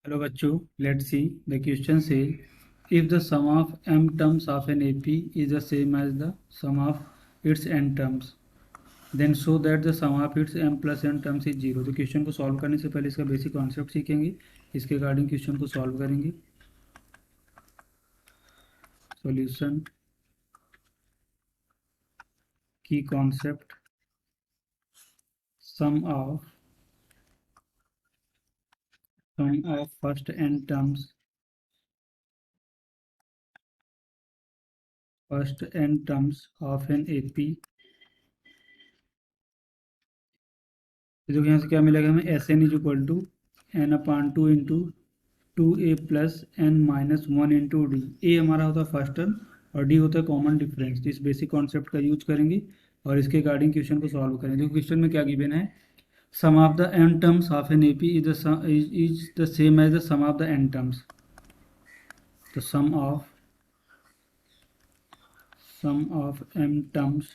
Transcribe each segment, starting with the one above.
Hello bachcho, let's see. The question says if the sum of m terms of an AP is the same as the sum of its n terms, then show that the sum of its m plus n terms is 0. तो question को solve करने से पहले इसका basic concept सीखेंगे, इसके according question को solve करेंगे. सॉल्यूशन की concept sum of first n terms of an AP. तो यहाँ से क्या मिलेगा हमें S N is equal to N upon two into two A plus N minus one into d. A हमारा होता है फर्स्ट टर्म और डी होता है कॉमन डिफरेंस. तो इस बेसिक कॉन्सेप्ट का यूज करेंगे और इसके अकॉर्डिंग क्वेश्चन को सॉल्व करेंगे. देखो क्वेश्चन में क्या गिवन है, sum of the n terms of an AP is the same as the sum of the n terms. तो sum of m terms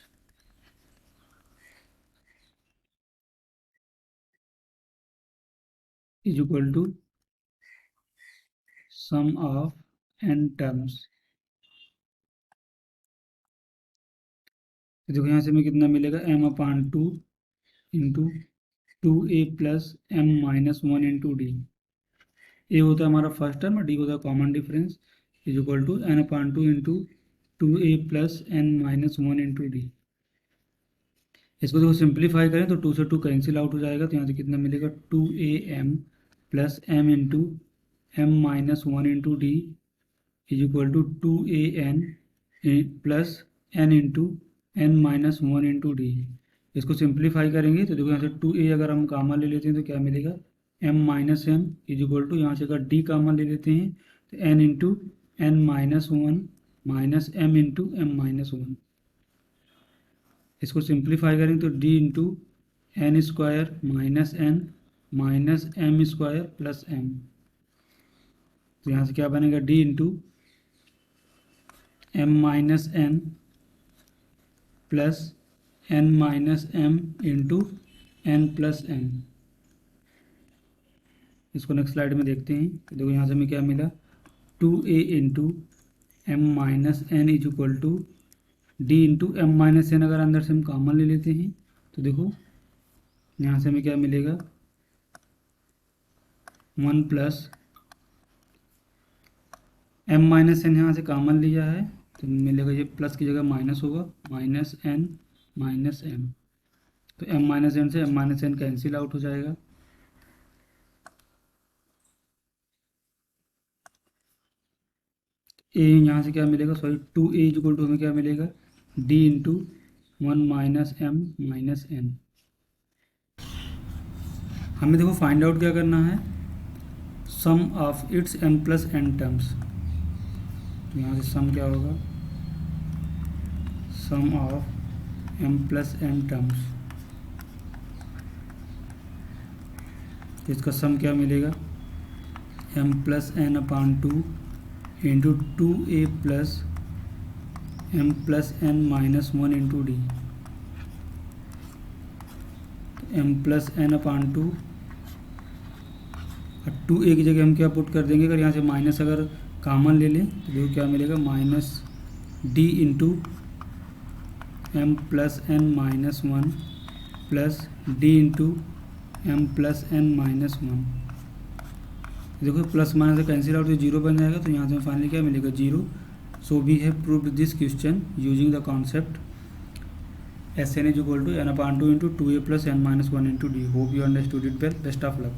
is equal to sum of n terms. देखो यहाँ से हमें कितना मिलेगा, m upon two into two A plus M minus one into d. A होता है हमारा फर्स्ट टर्म और डी होता है common difference is equal to N upon two into two A plus N minus one into D. इसको देखो simplify करें तो टू से टू कैंसिल आउट हो जाएगा. तो यहाँ से कितना मिलेगा, two A M plus M into M minus one into D is equal to two A N plus N into N minus one into D. इसको सिंप्लीफाई करेंगे तो देखो यहाँ से टू ए अगर हम कॉमन ले लेते हैं तो क्या मिलेगा, M minus M is equal to, यहाँ से अगर डी कॉमन ले लेते हैं तो N into N minus one minus M into M minus one. इसको सिंप्लीफाई करेंगे तो D into N square minus M square plus M. तो यहाँ से क्या बनेगा, D into M minus N plus N minus M into N plus M. इसको next slide में देखते हैं. तो देखो यहाँ से हमें क्या मिला, two A into M minus N is equal to D into M minus N. अगर अंदर से हम कॉमन ले लेते हैं तो देखो यहाँ से हमें क्या मिलेगा, one plus M minus N यहाँ से कॉमन लिया है तो मिलेगा, ये प्लस की जगह माइनस होगा, माइनस एन माइनस एम. तो एम माइनस एन से m minus n cancel out हो जाएगा. ए यहाँ से क्या मिलेगा, sorry two a equal to हमें क्या मिलेगा, d into one minus m minus n. हमें देखो फाइंड आउट क्या करना है, sum of its m plus n terms. तो यहाँ से सम क्या होगा, sum of m plus n terms. इसका सम क्या मिलेगा, M plus n upon two into two ए plus m plus N minus one into d. M plus n upon two और two a की जगह हम क्या पुट कर देंगे, अगर यहाँ से माइनस अगर कॉमन ले लें तो देखो क्या मिलेगा, minus D into M plus N minus one plus D into M plus N minus one. देखो प्लस माइनस कैंसिल आउट तो जीरो बन जाएगा. तो यहाँ से फाइनली क्या मिलेगा, zero. So we have proved this question using the concept S N is equal to N upon two into two A plus N minus one into D. Hope you understood it well. Best of luck.